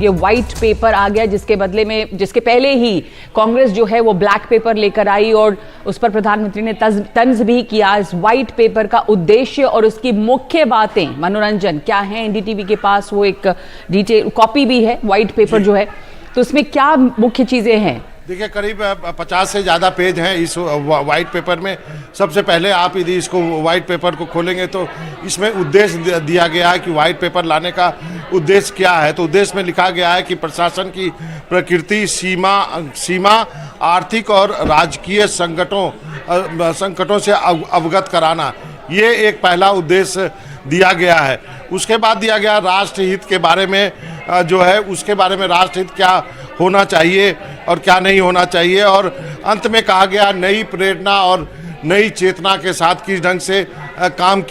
ये white paper आ गया जिसके बदले में, जिसके पहले ही कांग्रेस जो है वो ब्लैक पेपर लेकर आई और उस पर प्रधानमंत्री ने तंज भी किया। इस व्हाइट पेपर का उद्देश्य और उसकी मुख्य बातें, मनोरंजन क्या है, एनडीटीवी के पास वो एक डिटेल कॉपी भी है व्हाइट पेपर जो है, तो उसमें क्या मुख्य चीजें हैं? देखिए, करीब 50 से ज़्यादा पेज हैं इस वाइट पेपर में। सबसे पहले आप यदि इसको वाइट पेपर को खोलेंगे तो इसमें उद्देश्य दिया गया है कि वाइट पेपर लाने का उद्देश्य क्या है। तो उद्देश्य में लिखा गया है कि प्रशासन की प्रकृति, सीमा आर्थिक और राजकीय संकटों से अवगत कराना, ये एक पहला उद्देश्य दिया गया है। उसके बाद दिया गया राष्ट्रहित के बारे में जो है, उसके बारे में राष्ट्रहित क्या होना चाहिए और क्या नहीं होना चाहिए, और अंत में कहा गया नई प्रेरणा और नई चेतना के साथ किस ढंग से काम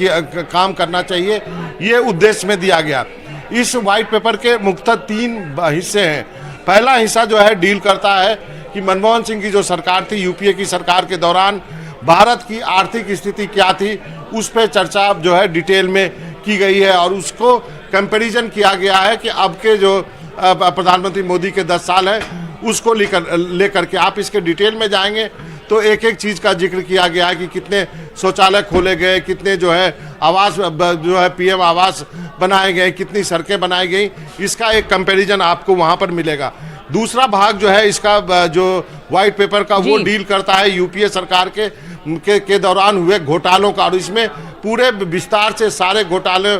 करना चाहिए, ये उद्देश्य में दिया गया। इस वाइट पेपर के मुख्यतः 3 हिस्से हैं। पहला हिस्सा जो है डील करता है कि मनमोहन सिंह की जो सरकार थी, यूपीए की सरकार के दौरान भारत की आर्थिक स्थिति क्या थी, उस पर चर्चा जो है डिटेल में की गई है और उसको कंपैरिजन किया गया है कि अब के जो प्रधानमंत्री मोदी के 10 साल है उसको लेकर के आप इसके डिटेल में जाएंगे तो एक एक चीज़ का जिक्र किया गया है कि कितने शौचालय खोले गए, कितने जो है आवास जो है पीएम आवास बनाए गए, कितनी सड़कें बनाई गई, इसका एक कंपैरिजन आपको वहाँ पर मिलेगा। दूसरा भाग जो है इसका जो व्हाइट पेपर का वो डील करता है यूपीए सरकार के दौरान हुए घोटालों का, और इसमें पूरे विस्तार से सारे घोटाले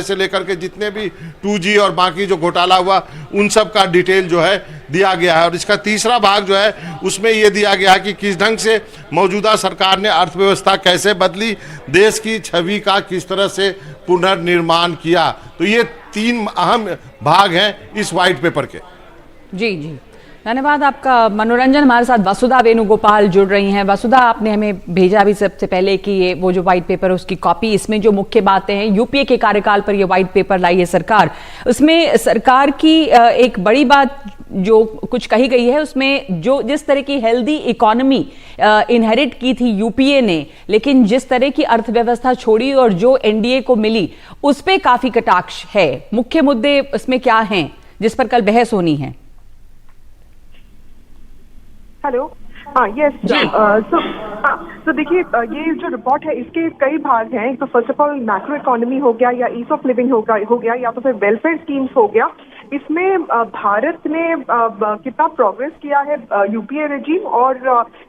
से लेकर के जितने भी 2G और बाकी जो घोटाला हुआ उन सब का डिटेल जो है दिया गया है। और इसका तीसरा भाग जो है उसमें ये दिया गया है कि किस ढंग से मौजूदा सरकार ने अर्थव्यवस्था कैसे बदली, देश की छवि का किस तरह से पुनर्निर्माण किया। तो ये 3 अहम भाग हैं इस व्हाइट पेपर के। जी जी, धन्यवाद आपका। मनोरंजन हमारे साथ वसुधा वेणुगोपाल जुड़ रही हैं। वसुधा, आपने हमें भेजा भी सबसे पहले कि ये वो जो व्हाइट पेपर है उसकी कॉपी, इसमें जो मुख्य बातें हैं, यूपीए के कार्यकाल पर ये व्हाइट पेपर लाई है सरकार, उसमें सरकार की एक बड़ी बात जो कुछ कही गई है, उसमें जो जिस तरह की हेल्दी इकोनॉमी इनहेरिट की थी यूपीए ने, लेकिन जिस तरह की अर्थव्यवस्था छोड़ी और जो एनडीए को मिली उस पर काफी कटाक्ष है। मुख्य मुद्दे उसमें क्या हैं जिस पर कल बहस होनी है? हेलो, यस, तो देखिए, ये जो रिपोर्ट है इसके कई भाग हैं। तो first of all macro economy हो गया, या ईज ऑफ लिविंग हो गया, या तो फिर वेलफेयर स्कीम्स हो गया। इसमें भारत ने कितना प्रोग्रेस किया है यूपीए रेजिम और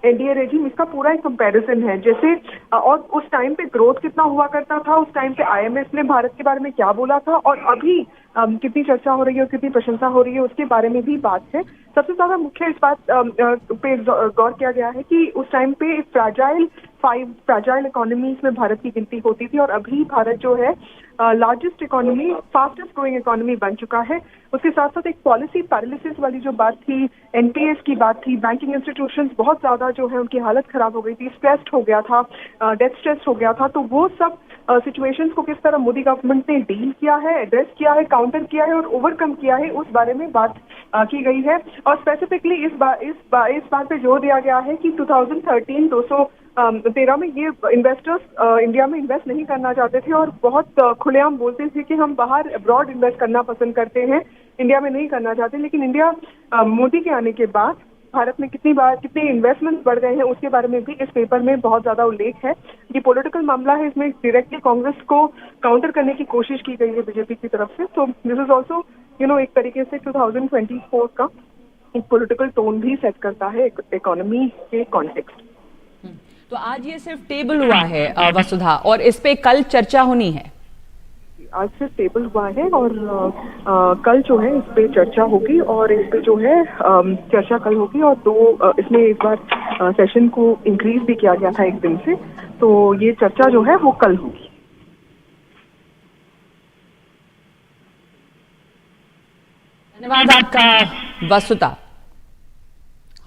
एनडीए रेजिम, इसका पूरा एक कंपैरिजन है। जैसे और उस टाइम पे ग्रोथ कितना हुआ करता था, उस टाइम पे आईएमएफ ने भारत के बारे में क्या बोला था, और अभी कितनी चर्चा हो रही है और कितनी प्रशंसा हो रही है, उसके बारे में भी बात है। सबसे ज्यादा मुख्य इस बात पे गौर किया गया है कि उस टाइम पे फ्रैजाइल इकोनॉमीज में भारत की गिनती होती थी, और अभी भारत जो है largest economy, fastest growing economy बन चुका है। उसके साथ साथ एक पॉलिसी पैरालिसिस वाली जो बात थी, एनपीएस की बात थी, बैंकिंग इंस्टीट्यूशंस बहुत ज्यादा जो है उनकी हालत खराब हो गई थी, स्ट्रेस्ड हो गया था, डेथ स्ट्रेस हो गया था। तो वो सब सिचुएशंस को किस तरह मोदी गवर्नमेंट ने डील किया है, एड्रेस किया है, काउंटर किया है और ओवरकम किया है, उस बारे में बात की गई है। और स्पेसिफिकली इस बात पे जोर दिया गया है कि 2013 में ये इन्वेस्टर्स इंडिया में इन्वेस्ट नहीं करना चाहते थे और बहुत खुलेआम बोलते थे कि हम बाहर अब्रॉड इन्वेस्ट करना पसंद करते हैं, इंडिया में नहीं करना चाहते। लेकिन इंडिया मोदी के आने के बाद भारत में कितने इन्वेस्टमेंट्स बढ़ गए हैं, उसके बारे में भी इस पेपर में बहुत ज्यादा उल्लेख है। ये पॉलिटिकल मामला है, इसमें डायरेक्टली कांग्रेस को काउंटर करने की कोशिश की गई है बीजेपी की तरफ से। तो दिस इज ऑल्सो एक तरीके से 2024 का एक पॉलिटिकल टोन भी सेट करता है इकोनॉमी के कॉन्टेक्स्ट। तो आज ये सिर्फ टेबल हुआ है वसुधा, और इस पे कल चर्चा होनी है? आज से टेबल हुआ है और कल जो है इस पे चर्चा होगी, और इस पे जो है चर्चा कल होगी, और इसमें इस बार सेशन को इंक्रीज भी किया गया था एक दिन से, तो ये चर्चा जो है वो कल होगी। धन्यवाद आपका वसुधा।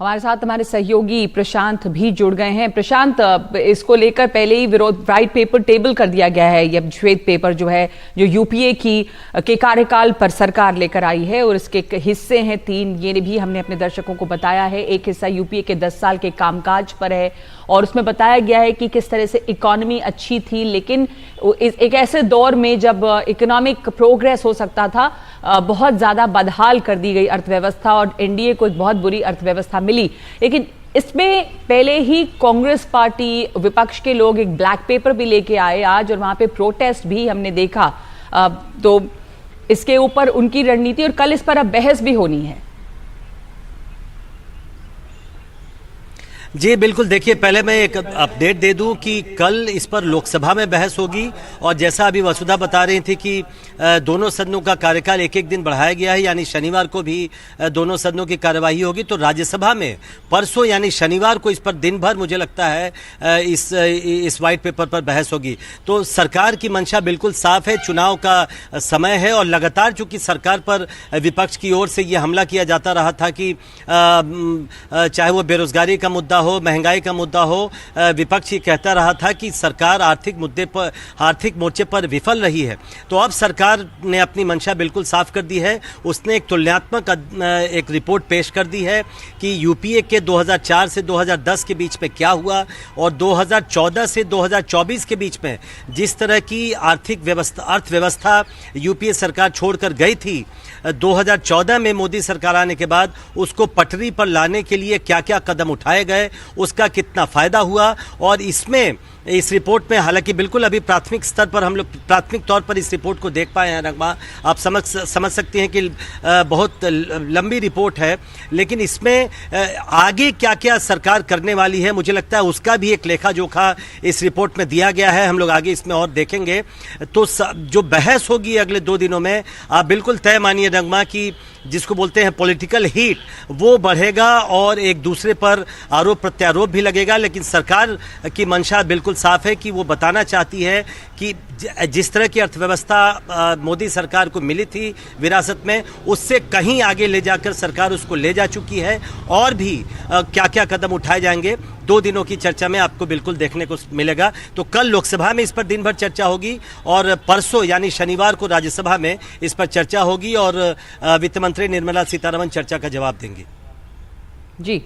हमारे साथ हमारे सहयोगी प्रशांत भी जुड़ गए हैं। प्रशांत, इसको लेकर पहले ही विरोध, व्हाइट पेपर टेबल कर दिया गया है, यह श्वेत पेपर जो है जो यूपीए के कार्यकाल पर सरकार लेकर आई है, और इसके हिस्से हैं 3। ये भी हमने अपने दर्शकों को बताया है। एक हिस्सा यूपीए के 10 साल के कामकाज पर है, और उसमें बताया गया है कि किस तरह से इकोनॉमी अच्छी थी, लेकिन एक ऐसे दौर में जब इकोनॉमिक प्रोग्रेस हो सकता था बहुत ज़्यादा बदहाल कर दी गई अर्थव्यवस्था और एनडीए को एक बहुत बुरी अर्थव्यवस्था मिली। लेकिन इसमें पहले ही कांग्रेस पार्टी, विपक्ष के लोग एक ब्लैक पेपर भी लेके आए आज, और वहां पे प्रोटेस्ट भी हमने देखा। तो इसके ऊपर उनकी रणनीति, और कल इस पर अब बहस भी होनी है। जी बिल्कुल, देखिए पहले मैं एक अपडेट दे दूं कि कल इस पर लोकसभा में बहस होगी, और जैसा अभी वसुधा बता रही थी कि दोनों सदनों का कार्यकाल एक एक दिन बढ़ाया गया है, यानी शनिवार को भी दोनों सदनों की कार्यवाही होगी। तो राज्यसभा में परसों यानी शनिवार को इस पर दिन भर मुझे लगता है इस व्हाइट पेपर पर बहस होगी। तो सरकार की मंशा बिल्कुल साफ है, चुनाव का समय है, और लगातार चूंकि सरकार पर विपक्ष की ओर से ये हमला किया जाता रहा था कि चाहे वो बेरोजगारी का मुद्दा हो, महंगाई का मुद्दा हो, विपक्ष ये कहता रहा था कि सरकार आर्थिक मोर्चे पर विफल रही है। तो अब सरकार ने अपनी मंशा बिल्कुल साफ कर दी है। उसने एक तुलनात्मक एक रिपोर्ट पेश कर दी है कि यूपीए के 2004 से 2010 के बीच में क्या हुआ, और 2014 से 2024 के बीच में जिस तरह की अर्थव्यवस्था यूपीए सरकार छोड़कर गई थी, 2014 में मोदी सरकार आने के बाद उसको पटरी पर लाने के लिए क्या क्या कदम उठाए गए, उसका कितना फायदा हुआ। और इस रिपोर्ट में हालांकि बिल्कुल अभी प्राथमिक स्तर पर हम लोग प्राथमिक तौर पर इस रिपोर्ट को देख पाए हैं रंगमा, आप समझ सकते हैं कि बहुत लंबी रिपोर्ट है, लेकिन इसमें आगे क्या क्या सरकार करने वाली है मुझे लगता है उसका भी एक लेखा जोखा इस रिपोर्ट में दिया गया है। हम लोग आगे इसमें और देखेंगे। तो जो बहस होगी अगले 2 दिनों में, आप बिल्कुल तय मानिए रंगमा कि जिसको बोलते हैं पॉलिटिकल हीट, वो बढ़ेगा और एक दूसरे पर आरोप प्रत्यारोप भी लगेगा। लेकिन सरकार की मंशा बिल्कुल साफ है कि वो बताना चाहती है कि जिस तरह की अर्थव्यवस्था मोदी सरकार को मिली थी विरासत में, उससे कहीं आगे ले जाकर सरकार उसको ले जा चुकी है, और भी क्या क्या कदम उठाए जाएंगे 2 दिनों की चर्चा में आपको बिल्कुल देखने को मिलेगा। तो कल लोकसभा में इस पर दिन भर चर्चा होगी, और परसों यानी शनिवार को राज्यसभा में इस पर चर्चा होगी, और वित्त मंत्री निर्मला सीतारमण चर्चा का जवाब देंगे। जी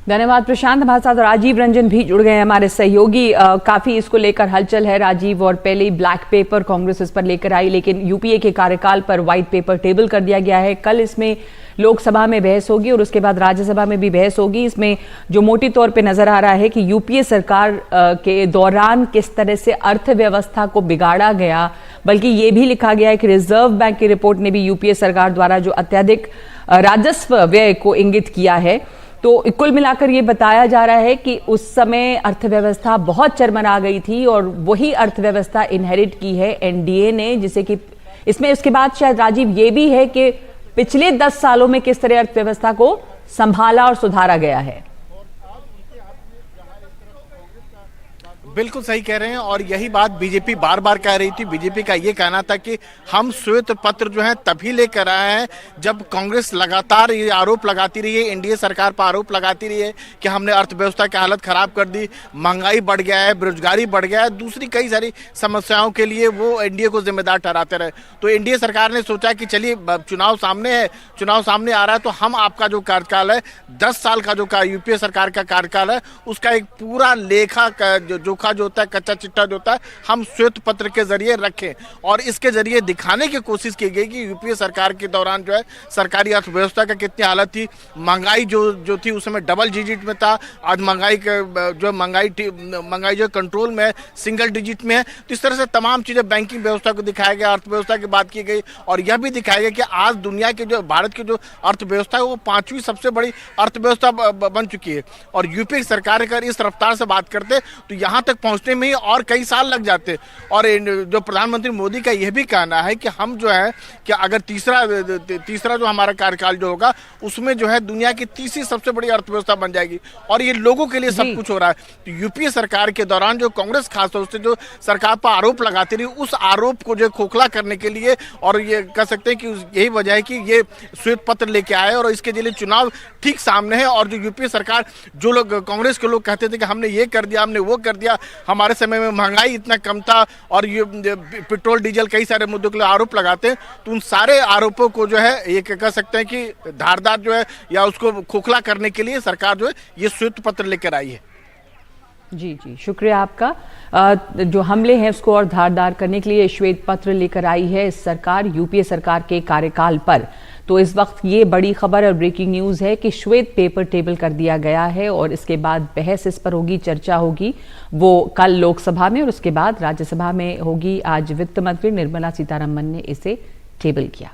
धन्यवाद प्रशांत। हमारे साथ राजीव रंजन भी जुड़ गए हैं, हमारे सहयोगी। काफी इसको लेकर हलचल है राजीव, और पहले ही ब्लैक पेपर कांग्रेस इस पर लेकर आई, लेकिन यूपीए के कार्यकाल पर व्हाइट पेपर टेबल कर दिया गया है। कल इसमें लोकसभा में बहस होगी और उसके बाद राज्यसभा में भी बहस होगी। इसमें जो मोटी तौर पे नजर आ रहा है कि यूपीए सरकार के दौरान किस तरह से अर्थव्यवस्था को बिगाड़ा गया, बल्कि ये भी लिखा गया है कि रिजर्व बैंक की रिपोर्ट ने भी यूपीए सरकार द्वारा जो अत्यधिक राजस्व व्यय को इंगित किया है। तो कुल मिलाकर ये बताया जा रहा है कि उस समय अर्थव्यवस्था बहुत चरमरा गई थी, और वही अर्थव्यवस्था इनहेरिट की है एनडीए ने, जिसे कि इसमें उसके बाद शायद राजीव ये भी है कि पिछले 10 सालों में किस तरह अर्थव्यवस्था को संभाला और सुधारा गया है। बिल्कुल सही कह रहे हैं, और यही बात बीजेपी बार बार कह रही थी। बीजेपी का ये कहना था कि हम श्वेत पत्र जो है तभी लेकर आए हैं जब कांग्रेस लगातार ये आरोप लगाती रही है, एनडीए सरकार पर आरोप लगाती रही है कि हमने अर्थव्यवस्था की हालत खराब कर दी, महंगाई बढ़ गया है, बेरोजगारी बढ़ गया है, दूसरी कई सारी समस्याओं के लिए वो एनडीए को जिम्मेदार ठहराते रहे। तो एनडीए सरकार ने सोचा कि चलिए चुनाव सामने है, चुनाव सामने आ रहा है, तो हम आपका जो कार्यकाल है 10 साल का जो यूपीए सरकार का कार्यकाल है उसका एक पूरा लेखा जो होता है, कच्चा चिट्ठा जो होता है, हम श्वेत पत्र के जरिए रखें, और इसके जरिए दिखाने की कोशिश की गई कि यूपीए सरकार के दौरान जो है सरकारी अर्थव्यवस्था का कितनी हालत थी। महंगाई जो थी उस समय डबल डिजिट में था, आज महंगाई जो कंट्रोल में है, सिंगल डिजिट में है। तो इस तरह से तमाम चीजें, बैंकिंग व्यवस्था को दिखाया गया, अर्थव्यवस्था की बात की गई, और यह भी दिखाया गया कि आज दुनिया के जो भारत की जो अर्थव्यवस्था है वो 5वीं सबसे बड़ी अर्थव्यवस्था बन चुकी है। और यूपीए सरकार अगर इस रफ्तार से बात करते तो यहाँ तक पहुंचने में ही और कई साल लग जाते। और जो प्रधानमंत्री मोदी का यह भी कहना है कि हम जो है कि अगर तीसरा जो हमारा कार्यकाल जो होगा उसमें जो है दुनिया की तीसरी सबसे बड़ी अर्थव्यवस्था बन जाएगी, और ये लोगों के लिए सब कुछ हो रहा है। तो यूपीए सरकार के दौरान जो कांग्रेस खासतौर से जो सरकार पर आरोप लगाती रही, उस आरोप को जो खोखला करने के लिए, और ये कह सकते हैं कि यही वजह है कि ये श्वेत पत्र लेके आए, और इसके लिए चुनाव ठीक सामने है। और जो यूपीए सरकार, जो लोग कांग्रेस के लोग कहते थे कि हमने ये कर दिया, हमने वो कर दिया, हमारे समय में महंगाई इतना कम था, और ये पेट्रोल डीजल कई सारे मुद्दों के लिए आरोप लगाते हैं, तो उन सारे आरोपों को जो है ये कह सकते हैं कि धारदार जो है या उसको खोखला करने के लिए सरकार जो है ये श्वेत पत्र लेकर आई है। जी जी, शुक्रिया आपका। जो हमले हैं उसको और धारदार करने के लिए श्वेत पत्र लेकर आई है इस सरकार, यूपीए सरकार के कार्यकाल पर। तो इस वक्त ये बड़ी खबर और ब्रेकिंग न्यूज है कि श्वेत पेपर टेबल कर दिया गया है और इसके बाद बहस इस पर होगी, चर्चा होगी, वो कल लोकसभा में और उसके बाद राज्यसभा में होगी। आज वित्त मंत्री निर्मला सीतारमण ने इसे टेबल किया।